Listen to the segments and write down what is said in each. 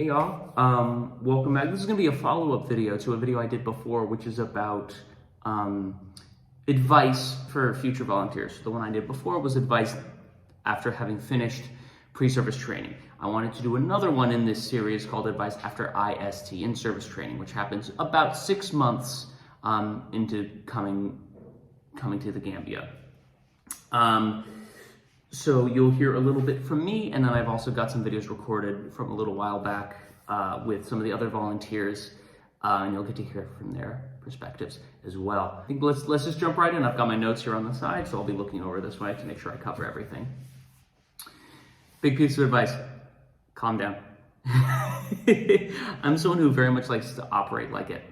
Hey y'all, welcome back. This is gonna be a follow-up video to a video I did before, which is about advice for future volunteers. The one I did before was advice after having finished pre-service training. I wanted to do another one in this series called advice after IST, in-service training, which happens about 6 months into coming to the Gambia. So you'll hear a little bit from me, and then I've also got some videos recorded from a little while back with some of the other volunteers, and you'll get to hear from their perspectives as well. I think let's just jump right in. I've got my notes here on the side, so I'll be looking over this way to make sure I cover everything. Big piece of advice, calm down. I'm someone who very much likes to operate like it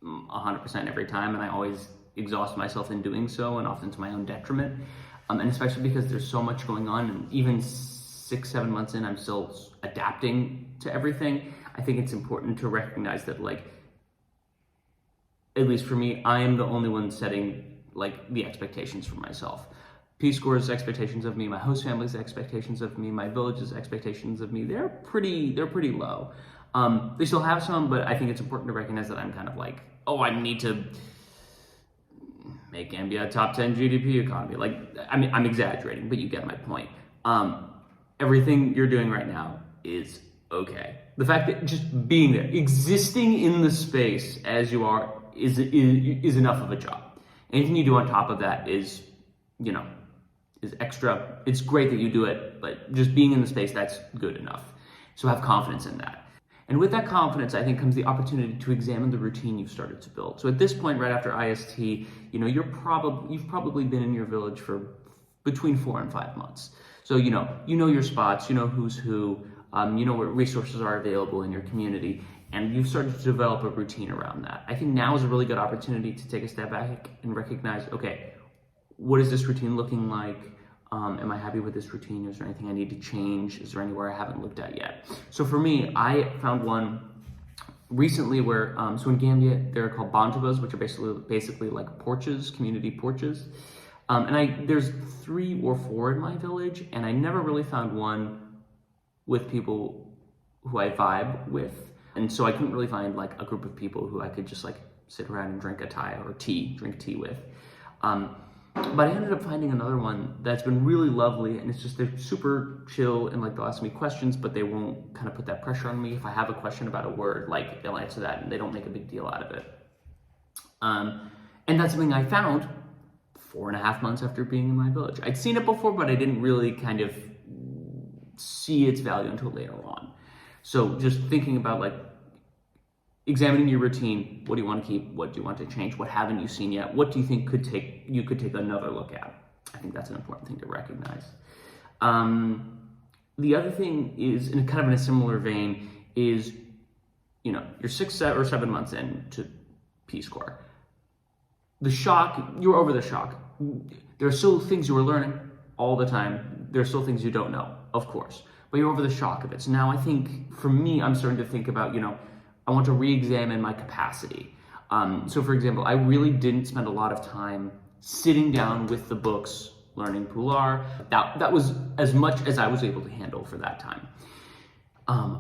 100% every time, and I always exhaust myself in doing so, and often to my own detriment. And especially because there's so much going on, and even 6-7 months in, I'm still adapting to everything. I think it's important to recognize that, like, at least for me, I am the only one setting like the expectations for myself. Peace Corps' expectations of me, my host family's expectations of me, my village's expectations of me, they're pretty low. They still have some, but I think it's important to recognize that I'm kind of like, oh, I need to make Gambia a top 10 GDP economy. Like, I mean, I'm exaggerating, but you get my point. Everything you're doing right now is okay. The fact that just being there, existing in the space as you are, is enough of a job. Anything you do on top of that is, you know, is extra. It's great that you do it, but just being in the space, that's good enough. So have confidence in that. And with that confidence, I think, comes the opportunity to examine the routine you've started to build. So at this point, right after IST, you know, you've probably been in your village for between 4 and 5 months. So you know your spots, you know who's who, you know what resources are available in your community, and you've started to develop a routine around that. I think now is a really good opportunity to take a step back and recognize, okay, what is this routine looking like? Am I happy with this routine? Is there anything I need to change? Is there anywhere I haven't looked at yet? So for me, I found one recently where, so in Gambia, they're called bantavas, which are basically like porches, community porches. And there's 3 or 4 in my village, and I never really found one with people who I vibe with. And so I couldn't really find like a group of people who I could just like sit around and drink tea with. But I ended up finding another one that's been really lovely, and it's just, they're super chill, and like they'll ask me questions, but they won't kind of put that pressure on me. If I have a question about a word, like they'll answer that and they don't make a big deal out of it. And that's something I found 4.5 months after being in my village. I'd seen it before, but I didn't really kind of see its value until later on. So just thinking about like examining your routine, what do you want to keep? What do you want to change? What haven't you seen yet? What do you think you could take another look at? I think that's an important thing to recognize. The other thing is, in kind of in a similar vein, is, you know, you're 6 or 7 months into Peace Corps. The shock, you're over the shock. There are still things you are learning all the time. There are still things you don't know, of course, but you're over the shock of it. So now I think, for me, I'm starting to think about, you know, I want to re-examine my capacity. So for example, I really didn't spend a lot of time sitting down with the books, learning Pular. That was as much as I was able to handle for that time.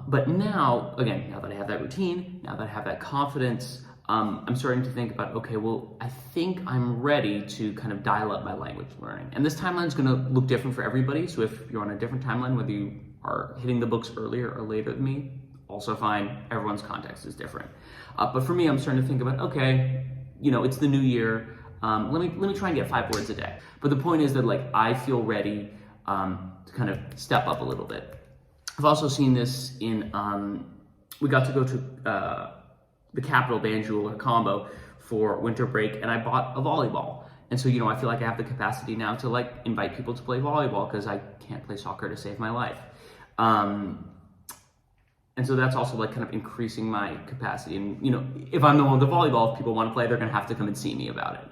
But now, again, now that I have that routine, now that I have that confidence, I'm starting to think about, okay, well, I think I'm ready to kind of dial up my language learning. And this timeline is gonna look different for everybody. So if you're on a different timeline, whether you are hitting the books earlier or later than me, also fine. Everyone's context is different. But for me, I'm starting to think about, okay, you know, it's the new year. Let me try and get 5 words a day. But the point is that, like, I feel ready to kind of step up a little bit. I've also seen this in, we got to go to the capital, Banjul or Combo, for winter break, and I bought a volleyball. And so, you know, I feel like I have the capacity now to like invite people to play volleyball because I can't play soccer to save my life. And so that's also like kind of increasing my capacity. And, you know, if I'm the one with the volleyball, if people want to play, they're going to have to come and see me about it,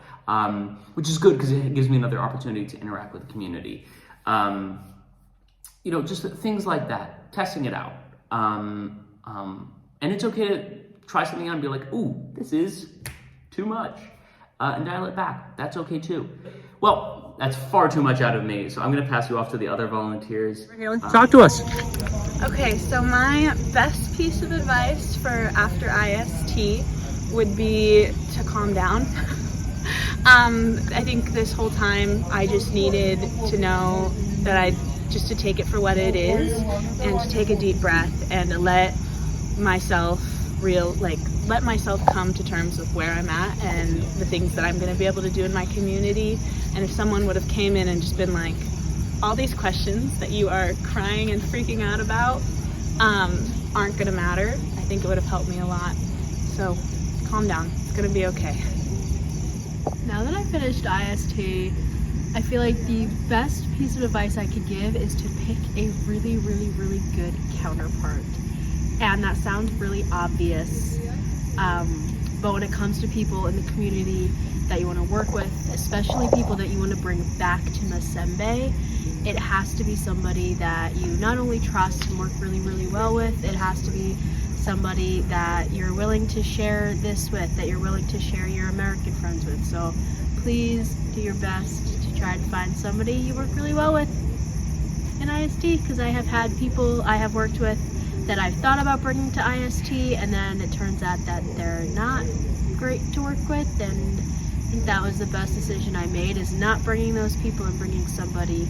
which is good because it gives me another opportunity to interact with the community. You know, just things like that, testing it out. And it's okay to try something out and be like, ooh, this is too much, and dial it back. That's okay too. Well, that's far too much out of me, so I'm going to pass you off to the other volunteers. Talk to us. Okay, so my best piece of advice for after IST would be to calm down. I think this whole time I just needed to know that just to take it for what it is and to take a deep breath and to let myself come to terms with where I'm at and the things that I'm going to be able to do in my community. And if someone would have came in and just been like, all these questions that you are crying and freaking out about aren't going to matter, I think it would have helped me a lot. So calm down, it's going to be okay. Now that I finished IST, I feel like the best piece of advice I could give is to pick a really, really, really good counterpart. And that sounds really obvious, but when it comes to people in the community that you want to work with, especially people that you want to bring back to Masembe, it has to be somebody that you not only trust and work really, really well with, it has to be somebody that you're willing to share this with, that you're willing to share your American friends with. So please do your best to try to find somebody you work really well with in IST, because I have had people I have worked with that I've thought about bringing to IST, and then it turns out that they're not great to work with, and I think that was the best decision I made, is not bringing those people and bringing somebody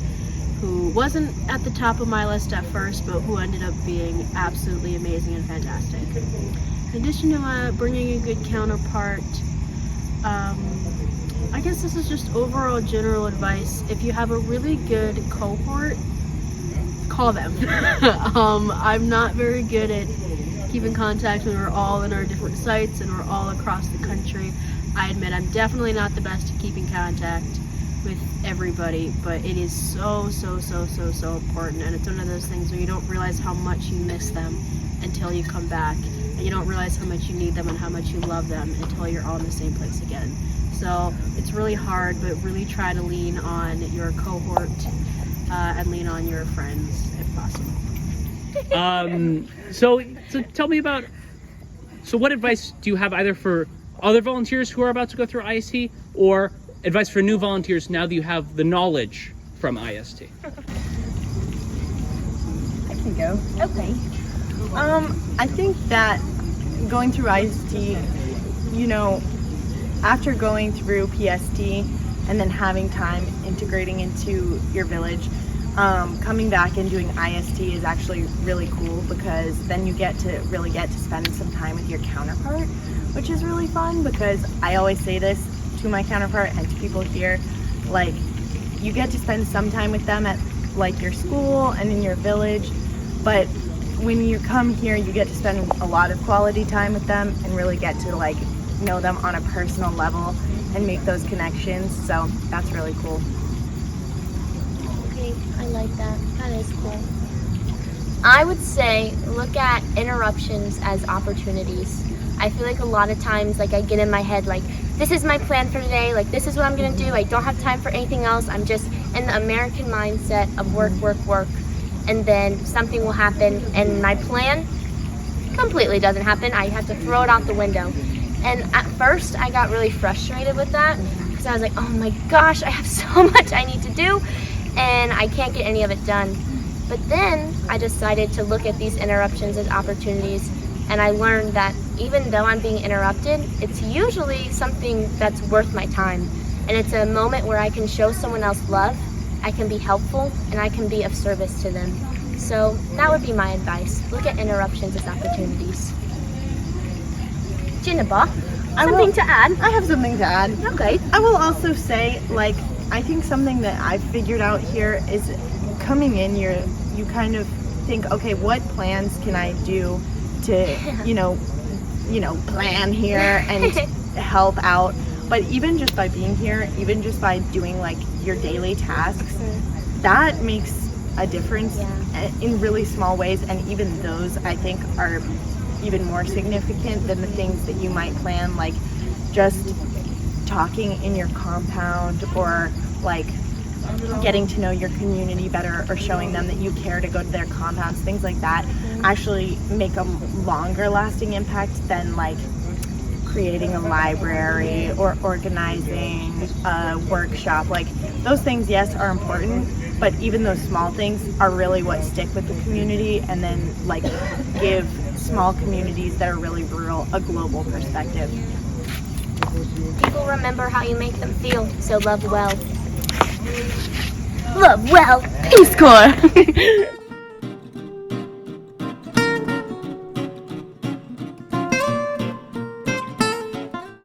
who wasn't at the top of my list at first, but who ended up being absolutely amazing and fantastic. In addition to bringing a good counterpart, I guess this is just overall general advice. If you have a really good cohort, call them. I'm not very good at keeping contact when we're all in our different sites and we're all across the country. I admit I'm definitely not the best at keeping contact with everybody, but it is so important, and it's one of those things where you don't realize how much you miss them until you come back, and you don't realize how much you need them and how much you love them until you're all in the same place again. So it's really hard, but really try to lean on your cohort and lean on your friends if possible. So tell me about, so what advice do you have either for other volunteers who are about to go through IST, or advice for new volunteers now that you have the knowledge from IST? I can go. Okay. I think that going through IST, you know, after going through PST and then having time integrating into your village, coming back and doing IST is actually really cool, because then you get to spend some time with your counterpart, which is really fun, because I always say this to my counterpart and to people here, like, you get to spend some time with them at like your school and in your village, but when you come here you get to spend a lot of quality time with them and really get to like know them on a personal level and make those connections. So that's really cool. Okay, I like that. That is cool. I would say look at interruptions as opportunities. I feel like a lot of times, like, I get in my head like, this is my plan for today, like, this is what I'm gonna do, I don't have time for anything else, I'm just in the American mindset of work, and then something will happen and my plan completely doesn't happen. I have to throw it out the window. And at first I got really frustrated with that, because I was like, oh my gosh, I have so much I need to do and I can't get any of it done. But then I decided to look at these interruptions as opportunities, and I learned that even though I'm being interrupted, it's usually something that's worth my time. And it's a moment where I can show someone else love, I can be helpful, and I can be of service to them. So that would be my advice. Look at interruptions as opportunities. Jinnaba, something to add? I have something to add. Okay. I will also say, like, I think something that I've figured out here is coming in, you kind of think, okay, what plans can I do to, you know, plan here and help out. But even just by being here, even just by doing like your daily tasks, that makes a difference in really small ways. And even those, I think, are even more significant than the things that you might plan, like just talking in your compound, or like getting to know your community better, or showing them that you care to go to their compounds. Things like that actually make a longer lasting impact than like creating a library or organizing a workshop. Like those things, yes, are important, but even those small things are really what stick with the community and then like give small communities that are really rural a global perspective. People remember how you make them feel, so love well. Love well. Peace Corps.